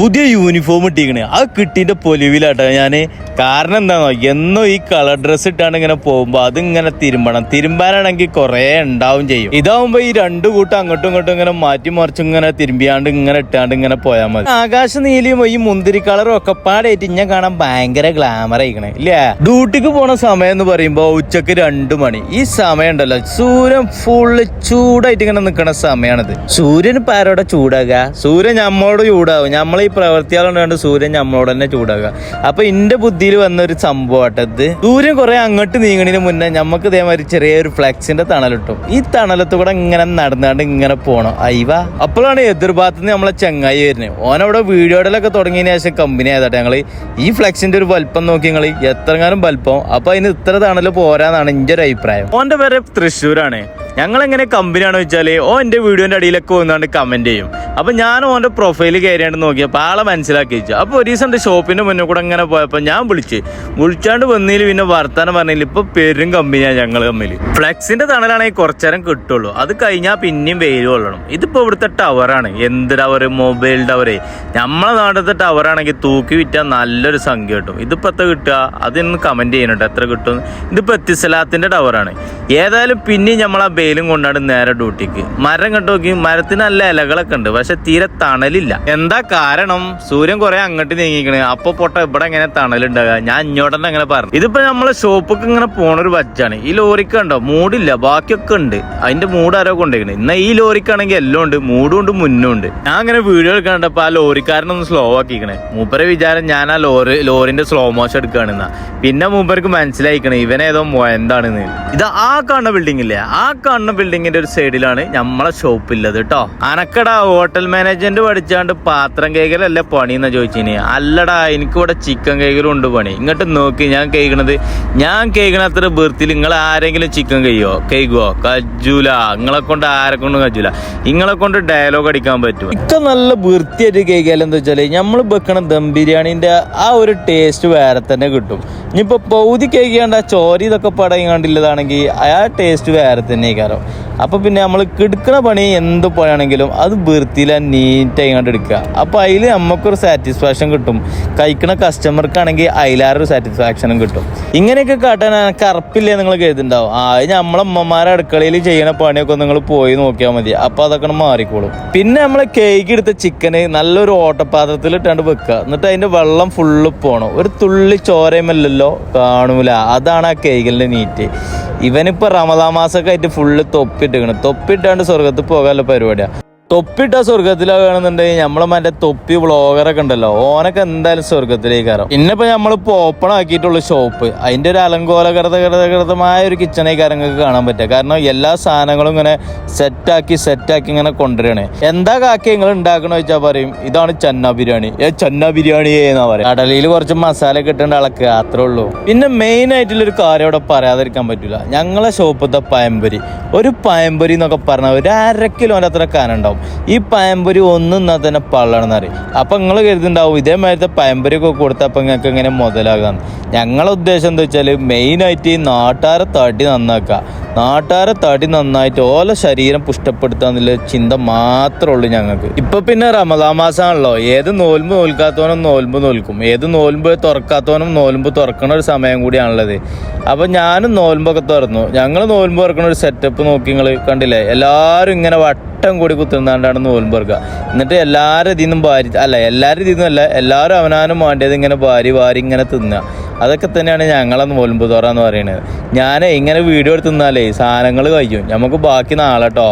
പുതിയ യൂണിഫോം ഇട്ടിരിക്കണേ അത് കിട്ടിന്റെ പൊലിവിലാട്ടോ ഞാന്. കാരണം എന്താണോ, എന്നോ ഈ കളർ ഡ്രസ്സ് ഇട്ടാണ് ഇങ്ങനെ പോകുമ്പോ അതിങ്ങനെ തിരുമ്പാനാണെങ്കിൽ കുറെ ഉണ്ടാവും ചെയ്യും. ഇതാവുമ്പോ ഈ രണ്ടു കൂട്ടം അങ്ങോട്ടും ഇങ്ങോട്ടും ഇങ്ങനെ മാറ്റി മറിച്ചും ഇങ്ങനെ തിരുമ്പിയാണ്ട് ഇങ്ങനെ ഇട്ടാണ്ട് ഇങ്ങനെ പോയാൽ മതി. ആകാശ നീലിയും ഈ മുന്തിരി കളറും ഒക്കെ പാടായിട്ട് ഇങ്ങനെ കാണാൻ ഭയങ്കര ഗ്ലാമർ ആയിക്കണേ ഇല്ലേ. ഡ്യൂട്ടിക്ക് പോണ സമയം എന്ന് പറയുമ്പോ ഉച്ചക്ക് 2 മണി. ഈ സമയം ഉണ്ടല്ലോ, സൂര്യൻ ഫുള്ള് ചൂടായിട്ട് ഇങ്ങനെ നിൽക്കണ സമയമാണിത്. സൂര്യൻ ഇപ്പൊ ആരോടെ ചൂടാകുക? സൂര്യൻ നമ്മളോട് ചൂടാവും. നമ്മളീ പ്രവൃത്തികളുണ്ട് സൂര്യൻ നമ്മളോട് തന്നെ ചൂടാകുക. അപ്പൊ എന്റെ ബുദ്ധിയിൽ വന്നൊരു സംഭവമാട്ടത്, സൂര്യൻ കുറെ അങ്ങോട്ട് നീങ്ങണതിന് മുന്നേ നമുക്ക് ഇതേമാതിരി ചെറിയൊരു ഫ്ലെക്സിന്റെ തണൽ കിട്ടും. ഈ തണലത്ത് കൂടെ ഇങ്ങനെ നടന്നാണ്ട് ഇങ്ങനെ പോണം. അയവ അപ്പോഴാണ് എതിർഭാഗത്ത് നിന്ന് നമ്മളെ ചങ്ങായി വരുന്നത്. ഓനവിടെ വീഡിയോയിലൊക്കെ തുടങ്ങിയതിന് ശേഷം കമ്പനി ആയതാട്ടെ ഞങ്ങള്. ഈ ഫ്ലെക്സിന്റെ ഒരു വലിപ്പം നോക്കി ഞങ്ങൾ എത്രങ്ങാനും വലിപ്പം. അപ്പൊ അതിന് ഇത്ര തണല് പോരാന്നാണ് എന്റെ ഒരു അഭിപ്രായം. ഓന്റെ പേര് തൃശ്ശൂരാണ്. ഞങ്ങളെങ്ങനെ കമ്പനിയാണെന്ന് വെച്ചാല് എന്റെ വീഡിയോന്റെ അടിയിലൊക്കെ വന്നാണ്ട് കമന്റ് ചെയ്യും. അപ്പൊ ഞാൻ ഓന്റെ പ്രൊഫൈല് കയറിയാണ്ട് നോക്കിയപ്പോ ആളെ മനസ്സിലാക്കി വെച്ചു. അപ്പൊ ഒരു ദിവസം ഷോപ്പിന്റെ മുന്നേ കൂടെ ഇങ്ങനെ പോയപ്പോ ഞാൻ വിളിച്ചാണ്ട് വന്നതിൽ പിന്നെ വർത്താനം പറഞ്ഞില്ല. ഇപ്പൊ പെരും കമ്പനിയാണ് ഞങ്ങൾ തമ്മിൽ. ഫ്ലെക്സിന്റെ തണലാണെങ്കിൽ കുറച്ചേരം കിട്ടുള്ളൂ, അത് കഴിഞ്ഞാൽ പിന്നെയും വെയിൽ കൊള്ളണം. ഇതിപ്പോ ഇവിടുത്തെ ടവറാണ്. എന്ത് ടവർ? മൊബൈൽ ടവറേ. നമ്മളെ നാട്ടിലത്തെ ടവറാണെങ്കിൽ തൂക്കി വിറ്റാൽ നല്ലൊരു സംഖ്യ കിട്ടും. ഇതിപ്പോ എത്ര കിട്ടുക? അതിന്ന് കമന്റ് ചെയ്യുന്നുണ്ട് എത്ര കിട്ടും. ഇതിപ്പോ എത്തിസലാത്തിന്റെ ടവറാണ്. ഏതായാലും പിന്നെയും നമ്മളാ ബെയിലും കൊണ്ടാണ് നേരെ ഡ്യൂട്ടിക്ക്. മരം കണ്ടു നോക്കി, മരത്തിന് നല്ല ഇലകളൊക്കെ ഉണ്ട്, പക്ഷെ തീരെ തണലില്ല. എന്താ കാരണം? സൂര്യൻ കുറെ അങ്ങോട്ട് നീങ്ങിക്കണേ. അപ്പൊ പൊട്ട ഇവിടെ എങ്ങനെ തണലുണ്ടാകുക? ഞാൻ ഇങ്ങോട്ടെ അങ്ങനെ പറഞ്ഞു. ഇതിപ്പോ നമ്മളെ ഷോപ്പൊക്കെ ഇങ്ങനെ പോണൊരു ബജ്ജാണ്. ഈ ലോറിക്ക് ഉണ്ടോ മൂടില്ല, ബാക്കിയൊക്കെ ഉണ്ട്. അതിന്റെ മൂട് ആരോ കൊണ്ടുപോയിക്കണേ. എന്നാ ഈ ലോറിക്കാണെങ്കിൽ എല്ലാം ഉണ്ട്, മൂടും ഉണ്ട്, മുന്നും ഉണ്ട്. ഞാൻ അങ്ങനെ വീഡിയോ എടുക്കണ്ടപ്പോ ആ ലോറിക്കാരനൊന്ന് സ്ലോ ആക്കിക്കണേ. മൂപ്പരെ വിചാരം ഞാൻ ആ ലോറിന്റെ സ്ലോ മോഷൻ എടുക്കുകയാണെന്നാ. പിന്നെ മൂപ്പർക്ക് മനസ്സിലായിക്കണേ ഇവനേതോ എന്താണെന്ന്. ഇത് ആ കാണുന്ന ബിൽഡിംഗ് ഇല്ലേ, ആ കാണുന്ന ബിൽഡിങ്ങിന്റെ ഒരു സൈഡിലാണ് നമ്മളെ ഷോപ്പ് ഉള്ളത് കേട്ടോ. അനക്കടാ ഹോട്ടൽ മാനേജ്മെന്റ് പഠിച്ചാണ്ട് പാത്രം കേക്കലല്ലേ പണി എന്നാ ചോദിച്ചിനി. അല്ലടാ, എനിക്കിവിടെ ചിക്കൻ കേക്കലും ഉണ്ട് പണി. ഇങ്ങോട്ട് നോക്കി ഞാൻ കേൾക്കണ അത്ര ബർത്തിൽ നിങ്ങൾ ആരെങ്കിലും ചിക്കൻ കേൾക്കുവോ? കജൂല. നിങ്ങളെ കൊണ്ട് ആരെ കൊണ്ടും കജൂല. നിങ്ങളെ കൊണ്ട് ഡയലോഗ് അടിക്കാൻ പറ്റും. ഇക്ക നല്ല വൃത്തിയായിട്ട് കേൾക്കാൽ എന്താ വെച്ചാല് നമ്മൾ വെക്കണ ദം ബിരിയാണിന്റെ ആ ഒരു ടേസ്റ്റ് വേറെ തന്നെ കിട്ടും. ഇനിയിപ്പോ പൗതി കേൾക്കാണ്ട് ആ ചോരി ഇതൊക്കെ പടയാണ്ടില്ലതാണെങ്കിൽ ആ ടേസ്റ്റ് വേറെ തന്നെ കാരണം. അപ്പൊ പിന്നെ നമ്മൾ കിടക്കണ പണി എന്ത് പണിയാണെങ്കിലും അത് വൃത്തിയില നീറ്റായി കണ്ട് എടുക്കുക. അപ്പൊ അതിൽ നമുക്കൊരു സാറ്റിസ്ഫാക്ഷൻ കിട്ടും. കഴിക്കണ കസ്റ്റമർക്കാണെങ്കിൽ അതിലാറൊരു സാറ്റിസ്ഫാക്ഷനും കിട്ടും. ഇങ്ങനെയൊക്കെ കാട്ടാൻ എനിക്ക് അറപ്പില്ലേ നിങ്ങൾ കരുതുണ്ടാവും. അത് നമ്മളെ അമ്മമാരെ അടുക്കളയിൽ ചെയ്യണ പണിയൊക്കെ നിങ്ങൾ പോയി നോക്കിയാൽ മതി. അപ്പൊ അതൊക്കെ മാറിക്കോളും. പിന്നെ നമ്മളെ കേക്ക് എടുത്ത ചിക്കന് നല്ലൊരു ഓട്ടപാത്രത്തിൽ ഇട്ടാണ്ട് വെക്കുക. എന്നിട്ട് അതിന്റെ വെള്ളം ഫുള്ള് പോണം. ഒരു തുള്ളി ചോരയുമല്ലല്ലോ കാണൂല. അതാണ് ആ കേക്കിന്റെ നീറ്റ്. ഇവനിപ്പോ റമദാൻ മാസമൊക്കെ ആയിട്ട് ഫുള്ള് തൊപ്പിട്ടാണ്ട് സ്വർഗത്ത് പോകാനുള്ള പരിപാടിയാണ്. തൊപ്പിട്ട സ്വർഗത്തിലാകണമെന്നുണ്ടെങ്കിൽ നമ്മളെ മറ്റേ തൊപ്പി വ്ളോഗറൊക്കെ ഉണ്ടല്ലോ, ഓനൊക്കെ എന്തായാലും സ്വർഗത്തിലേക്ക് കയറും. ഇന്നിപ്പോ നമ്മളിപ്പോ ഓപ്പൺ ആക്കിയിട്ടുള്ള ഷോപ്പ് അതിന്റെ ഒരു അലങ്കോലകൃതമായ ഒരു കിച്ചണേക്കാരം നിങ്ങൾക്ക് കാണാൻ പറ്റുക. കാരണം എല്ലാ സാധനങ്ങളും ഇങ്ങനെ സെറ്റാക്കി ഇങ്ങനെ കൊണ്ടുവരികയാണ്. എന്താ കാക്കി നിങ്ങൾ ഉണ്ടാക്കണ വെച്ചാൽ പറയും ഇതാണ് ചന്ന ബിരിയാണി എന്നാ പറയും. കടലയിൽ കുറച്ച് മസാല ഒക്കെ ഇട്ടുകൊണ്ട് ഇളക്കുക, അത്രേ ഉള്ളൂ. പിന്നെ മെയിൻ ആയിട്ടുള്ളൊരു കാര്യം ഇവിടെ പറയാതിരിക്കാൻ പറ്റില്ല. ഞങ്ങളെ ഷോപ്പത്തെ ഒരു പഴംപൊരി എന്നൊക്കെ പറഞ്ഞാൽ ഒരു 1/2 കിലോന്റെ അത്ര കാനുണ്ടാവും. ഈ പഴംപൊരി ഒന്നാ തന്നെ പള്ളണെന്ന് അറിയും. അപ്പൊ നിങ്ങൾ കരുതുണ്ടാവും ഇതേമാതിരത്തെ പഴംപൊരി ഒക്കെ കൊടുത്തപ്പോ നിങ്ങൾക്ക് എങ്ങനെ മുതലാകാന്ന്. ഞങ്ങളെ ഉദ്ദേശം എന്താ വെച്ചാല് മെയിനായിട്ട് ഈ നാട്ടുകാരെ തടി നന്നാക്കുക. നാട്ടുകാരെ തടി നന്നായിട്ട് ഓല ശരീരം പുഷ്ടപ്പെടുത്താന്നുള്ള ചിന്ത മാത്രമേ ഉള്ളൂ ഞങ്ങൾക്ക്. ഇപ്പൊ പിന്നെ റമദാൻ മാസമാണല്ലോ. ഏത് നോൽമ്പ് നോൽക്കാത്തവനും നോൽമ്പ് നോൽക്കും, ഏത് നോൽമ്പ് തുറക്കാത്തവനും നോൽമ്പ് തുറക്കണ ഒരു സമയം കൂടിയാണുള്ളത്. അപ്പൊ ഞാനും നോൽമ്പൊക്കെ തുറന്നു. ഞങ്ങൾ നോൽമ്പ് തുറക്കണ ഒരു സെറ്റപ്പ് നോക്കി നിങ്ങൾ കണ്ടില്ലേ. എല്ലാവരും ഇങ്ങനെ വട്ടം കൂടി കുത്തുന്നാണ്ടാണ് നോൽമ്പ് തുറക്കുക. എന്നിട്ട് എല്ലാവരും എല്ലാവരും അവനാനും വേണ്ടിയത് ഇങ്ങനെ വാരി ഇങ്ങനെ തിന്നുക. അതൊക്കെ തന്നെയാണ് ഞങ്ങളെ നോൽമ്പ് തുറ എന്ന് പറയുന്നത്. ഞാൻ ഇങ്ങനെ വീഡിയോ എടുത്ത് തിന്നാലേ സാധനങ്ങൾ കഴിയും. നമുക്ക് ബാക്കി നാളെ കേട്ടോ.